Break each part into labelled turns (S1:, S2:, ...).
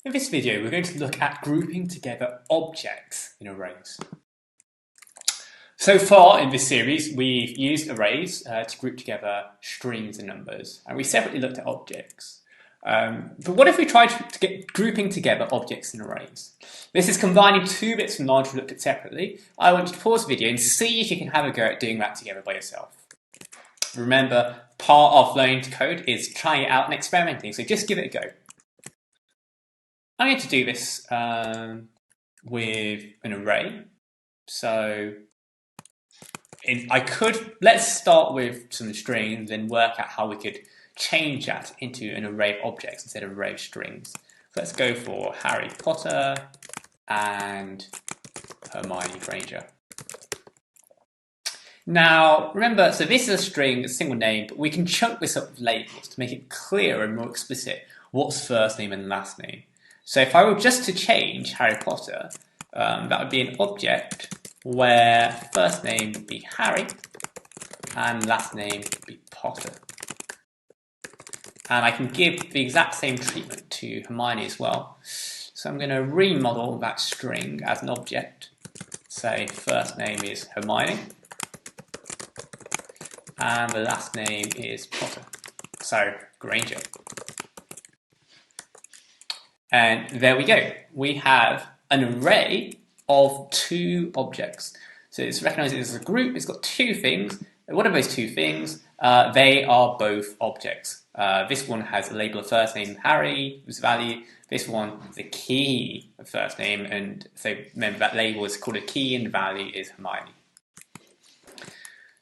S1: In this video, we're going to look at grouping together objects in arrays. So far in this series, we've used arrays to group together strings and numbers, and we separately looked at objects. But what if we tried to get grouping together objects in arrays? This is combining two bits from knowledge we looked at separately. I want you to pause the video and see if you can have a go at doing that together by yourself. Remember, part of learning to code is trying it out and experimenting, so just give it a go. I'm going to do this with an array. So let's start with some strings and work out how we could change that into an array of objects instead of an array of strings. So let's go for Harry Potter and Hermione Granger. Now, remember, so this is a string, a single name, but we can chunk this up with labels to make it clearer and more explicit what's first name and last name. So if I were just to change Harry Potter, that would be an object where first name would be Harry and last name would be Potter. And I can give the exact same treatment to Hermione as well. So I'm going to remodel that string as an object. Say first name is Hermione and the last name is Potter. So Granger. And there we go. We have an array of two objects. So it's recognized as a group. It's got two things. What are those two things? They are both objects. This one has a label of first name Harry, whose value. This one is a key of first name, and so remember that label is called a key and the value is Hermione.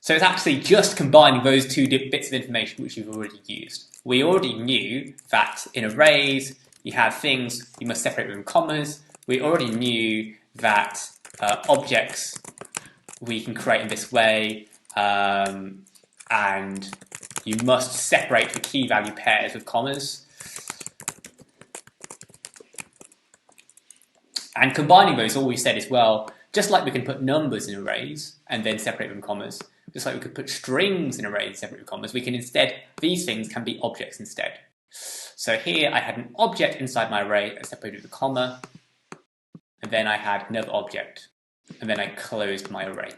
S1: So it's actually just combining those two bits of information which we've already used. We already knew that in arrays, you have things, you must separate them in commas. We already knew that objects we can create in this way, and you must separate the key value pairs with commas. And combining those, all we said as well, just like we can put numbers in arrays and then separate them in commas, just like we could put strings in arrays and separate with commas, we can instead, these things can be objects instead. So here I had an object inside my array I separated with a comma, and then I had another object, and then I closed my array.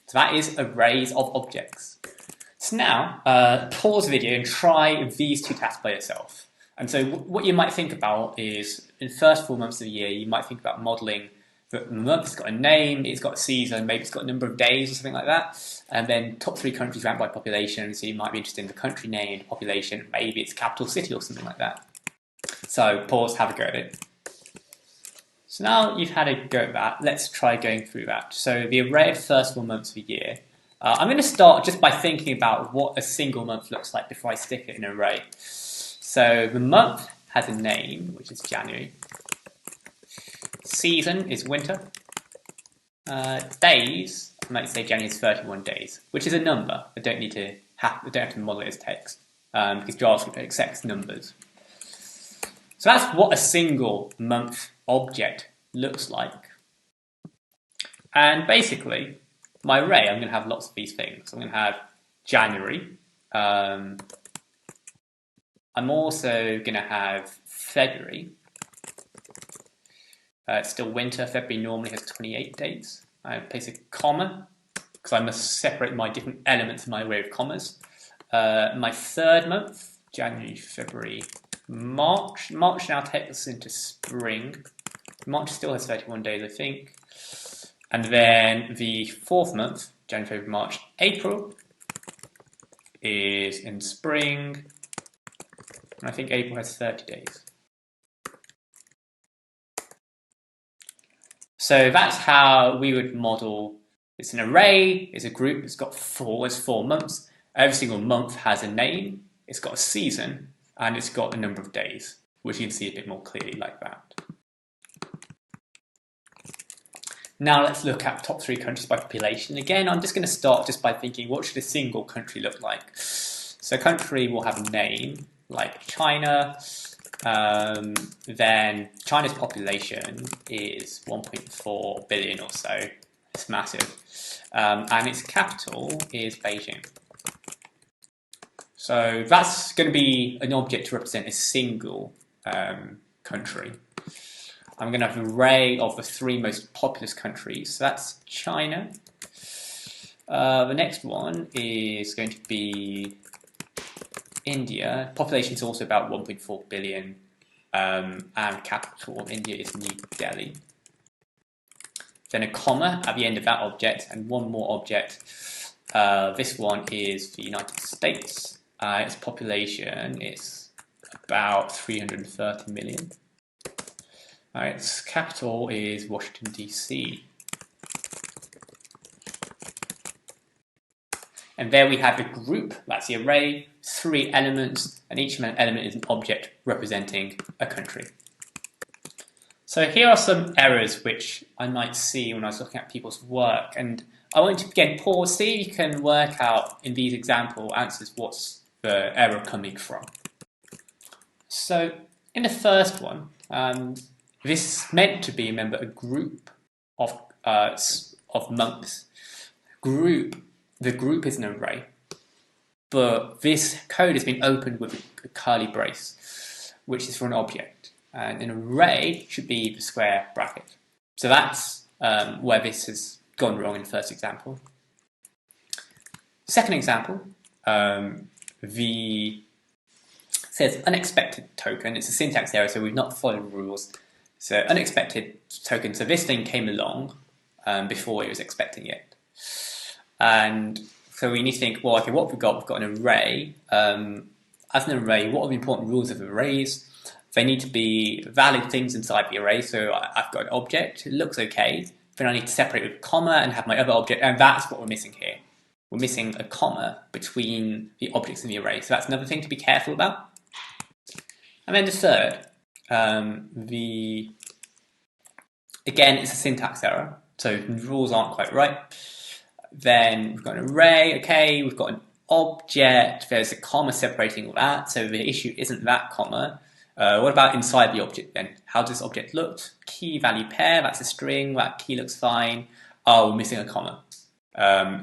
S1: So that is arrays of objects. So now, pause the video and try these two tasks by yourself. And so what you might think about is, in the first 4 months of the year, you might think about modelling the month. It's got a name, it's got a season, maybe it's got a number of days or something like that. And then top 3 countries ranked by population, so you might be interested in the country name, population, maybe it's capital city or something like that. So pause, have a go at it. So now you've had a go at that, let's try going through that. So the array of the first 4 months of the year. I'm going to start just by thinking about what a single month looks like before I stick it in an array. So the month has a name, which is January. Season is winter. Days, I might say January is 31 days, which is a number. I don't have to model it as text because JavaScript accepts numbers. So that's what a single month object looks like. And basically, my array, I'm going to have lots of these things. I'm going to have January. I'm also going to have February. It's still winter. February normally has 28 days. I place a comma because I must separate my different elements in my array of commas. My third month, January, February, March. March now takes us into spring. March still has 31 days, I think. And then the fourth month, January, February, March, April, is in spring. And I think April has 30 days. So that's how we would model. It's an array, it's a group, it's got 4 months. Every single month has a name, it's got a season, and it's got a number of days, which you can see a bit more clearly like that. Now let's look at top 3 countries by population. Again, I'm just going to start just by thinking, what should a single country look like? So a country will have a name, like China. Then China's population is 1.4 billion or so. It's massive. And its capital is Beijing. So that's going to be an object to represent a single country. I'm going to have an array of the 3 most populous countries. So that's China. The next one is going to be India. Population is also about 1.4 billion, and capital of India is New Delhi. Then a comma at the end of that object, and one more object. This one is the United States. Its population is about 330 million. Its capital is Washington, D.C. And there we have a group, that's the array, 3 elements, and each element is an object representing a country. So here are some errors which I might see when I was looking at people's work, and I want to again pause, see if you can work out in these example answers what's the error coming from. So in the first one, this is meant to be, remember, a group of monks. The group is an array, but this code has been opened with a curly brace, which is for an object. And an array should be the square bracket. So that's where this has gone wrong in the first example. Second example, says unexpected token. It's a syntax error, so we've not followed rules. So unexpected token, so this thing came along before it was expecting it. And so we need to think, well, okay, what have we got? We've got an array. As an array, what are the important rules of arrays? They need to be valid things inside the array. So I've got an object, it looks okay. Then I need to separate it with a comma and have my other object, and that's what we're missing here. We're missing a comma between the objects in the array. So that's another thing to be careful about. And then the third, again, it's a syntax error. So the rules aren't quite right. Then we've got an array, okay, we've got an object, there's a comma separating all that, so the issue isn't that comma. What about inside the object then? How does this object look? Key value pair, that's a string, that key looks fine. Oh, we're missing a comma.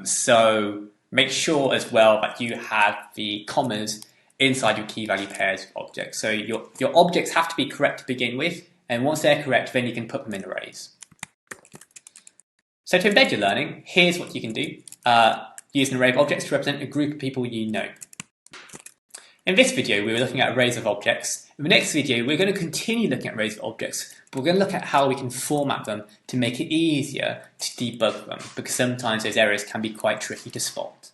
S1: So make sure as well that you have the commas inside your key value pairs objects. So your objects have to be correct to begin with, and once they're correct, then you can put them in arrays. So to embed your learning, here's what you can do. Use an array of objects to represent a group of people you know. In this video, we were looking at arrays of objects. In the next video, we're going to continue looking at arrays of objects, but we're going to look at how we can format them to make it easier to debug them, because sometimes those errors can be quite tricky to spot.